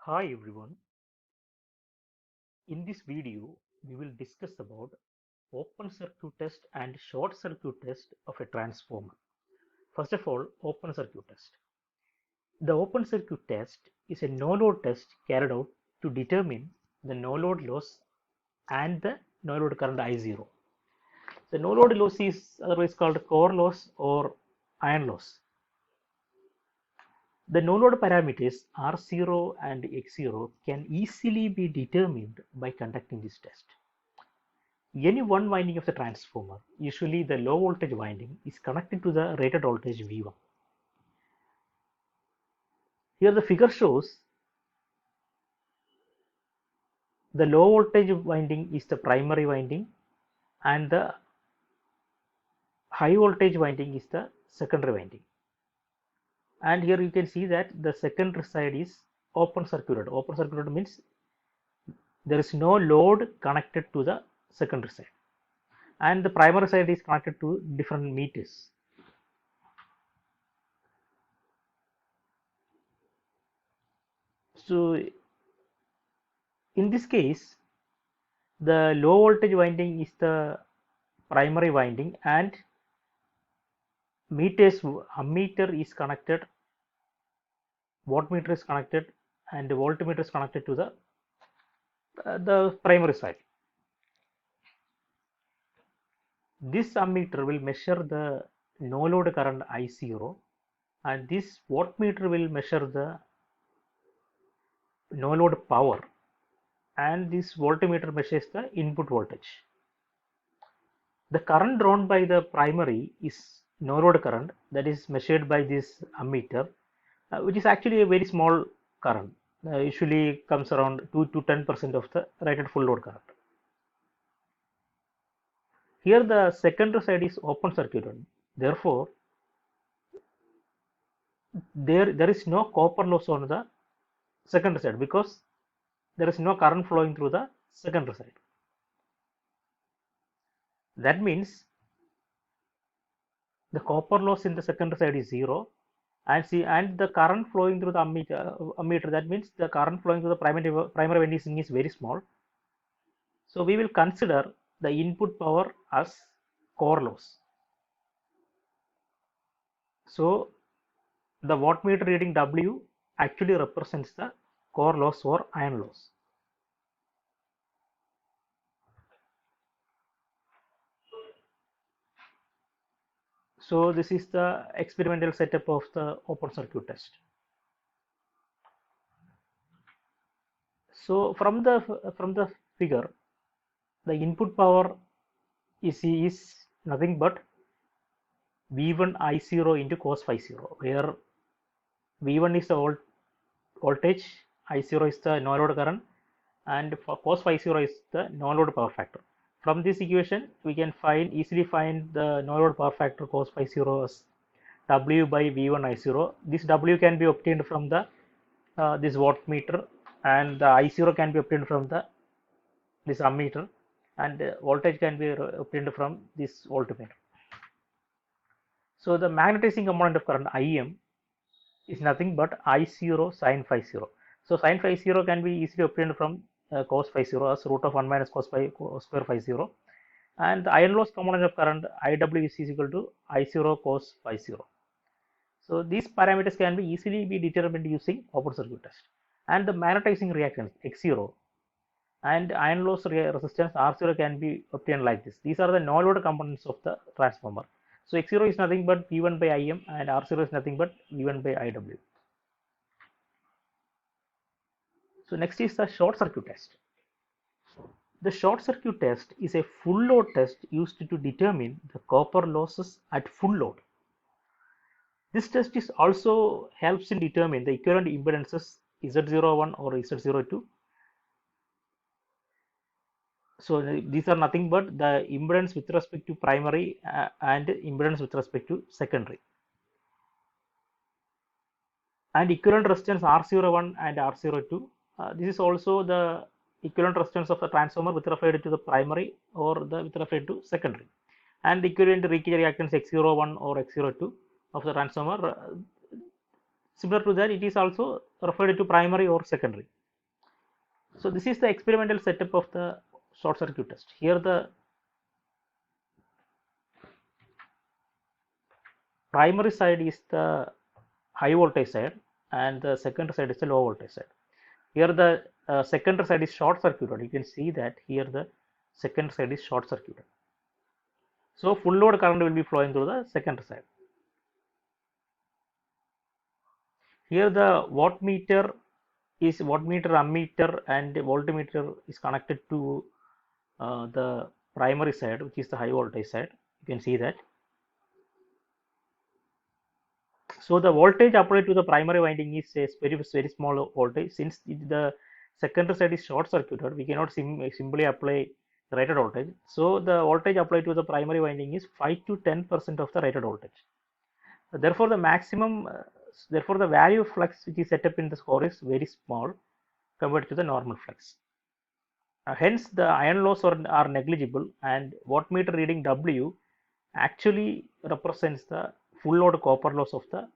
Hi everyone. In this video, we will discuss about open circuit test and short circuit test of a transformer. First of all, open circuit test. The open circuit test is a no-load test carried out to determine the no-load loss and the no-load current I0. The no-load loss is otherwise called core loss or iron loss. The no-load parameters R0 and X0 can easily be determined by conducting this test. Any one winding of the transformer, usually the low voltage winding, is connected to the rated voltage V1. Here the figure shows the low voltage winding is the primary winding and the high voltage winding is the secondary winding. And here you can see that the secondary side is open circuited. Open circuited means there is no load connected to the secondary side, and the primary side is connected to different meters. So in this case, the low voltage winding is the primary winding and ammeter is connected, wattmeter is connected, and the voltmeter is connected to the primary side. This ammeter will measure the no load current I0, and this wattmeter will measure the no load power, and this voltmeter measures the input voltage. The current drawn by the primary is no load current, that is measured by this ammeter, which is actually a very small current. Usually comes around 2 to 10% of the rated full load current. Here the secondary side is open circuited. Therefore, there is no copper loss on the secondary side because there is no current flowing through the secondary side. That means the copper loss in the secondary side is zero, and the current flowing through the ammeter, that means the current flowing through the primary winding is very small. So we will consider the input power as core loss. So the wattmeter reading W actually represents the core loss or iron loss. So this is the experimental setup of the open circuit test. So from the figure, the input power is nothing but V1 I0 into cos phi 0, where V1 is the voltage, I0 is the no load current, and for cos phi 0 is the no load power factor. From this equation, we can easily find the no load power factor cos phi 0 as W by V1 I0. This W can be obtained from the this wattmeter, and the I0 can be obtained from this ammeter, and voltage can be obtained from this voltmeter. So the magnetizing component of current Im is nothing but I0 sin phi 0. So sin phi 0 can be easily obtained from cos phi 0 as root of 1 minus cos square phi 0, and the iron loss component of current Iw is equal to I0 cos phi 0. So these parameters can be easily be determined using open circuit test. And the magnetizing reactance X0 and iron loss resistance R0 can be obtained like this. These are the no load components of the transformer. So X0 is nothing but V1 by Im, and R0 is nothing but V1 by Iw. So next is the short circuit test. The short circuit test is a full load test used to determine the copper losses at full load. This test is also helps in determine the equivalent impedances Z01 or Z02. So these are nothing but the impedance with respect to primary and impedance with respect to secondary. And equivalent resistance R01 and R02. This is also the equivalent resistance of the transformer with respect to the primary or with respect to secondary. And the equivalent leakage reactance X01 or X02 of the transformer. Similar to that, it is also referred to primary or secondary. So this is the experimental setup of the short circuit test. Here the primary side is the high voltage side and the secondary side is the low voltage side. Here the secondary side is short circuited. You can see that here the second side is short circuited. So full load current will be flowing through the secondary side. Here the wattmeter is wattmeter, ammeter and voltmeter is connected to the primary side, which is the high voltage side. You can see that. So the voltage applied to the primary winding is a very small voltage. Since the secondary side is short circuited, we cannot simply apply rated voltage. So the voltage applied to the primary winding is 5 to 10% of the rated voltage. Therefore, the maximum, therefore the value of flux which is set up in the score is very small compared to the normal flux. Hence, the iron loss are negligible, and wattmeter reading W actually represents the full load copper loss of the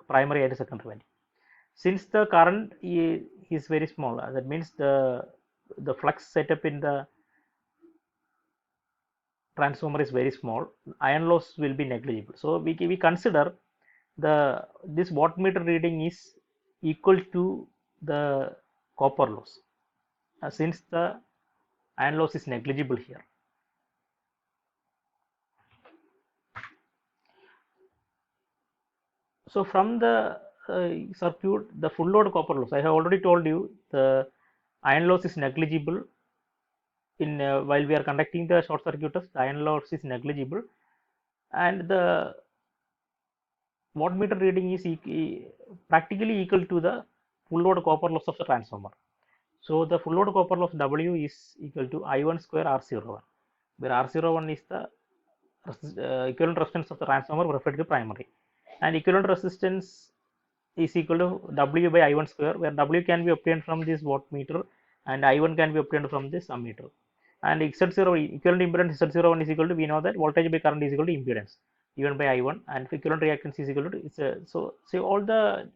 primary and secondary winding. Since the current is very small, that means the flux setup in the transformer is very small, iron loss will be negligible. So we consider this wattmeter reading is equal to the copper loss, since the iron loss is negligible here. So from the circuit, the full load copper loss, I have already told you the iron loss is negligible in while we are conducting the short circuit test. The iron loss is negligible, and the wattmeter reading is practically equal to the full load copper loss of the transformer. So the full load copper loss W is equal to I1 square R01, where R01 is the equivalent resistance of the transformer referred to primary, and equivalent resistance is equal to W by I1 square, where W can be obtained from this wattmeter and I1 can be obtained from this ammeter. And Z0 equivalent impedance Z01 is equal to, we know that voltage by current is equal to impedance given by I1, and equivalent reactance is equal to so all the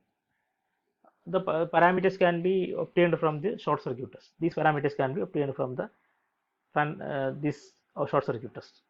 parameters can be obtained from the short circuit test. These parameters can be obtained from the this short circuit test.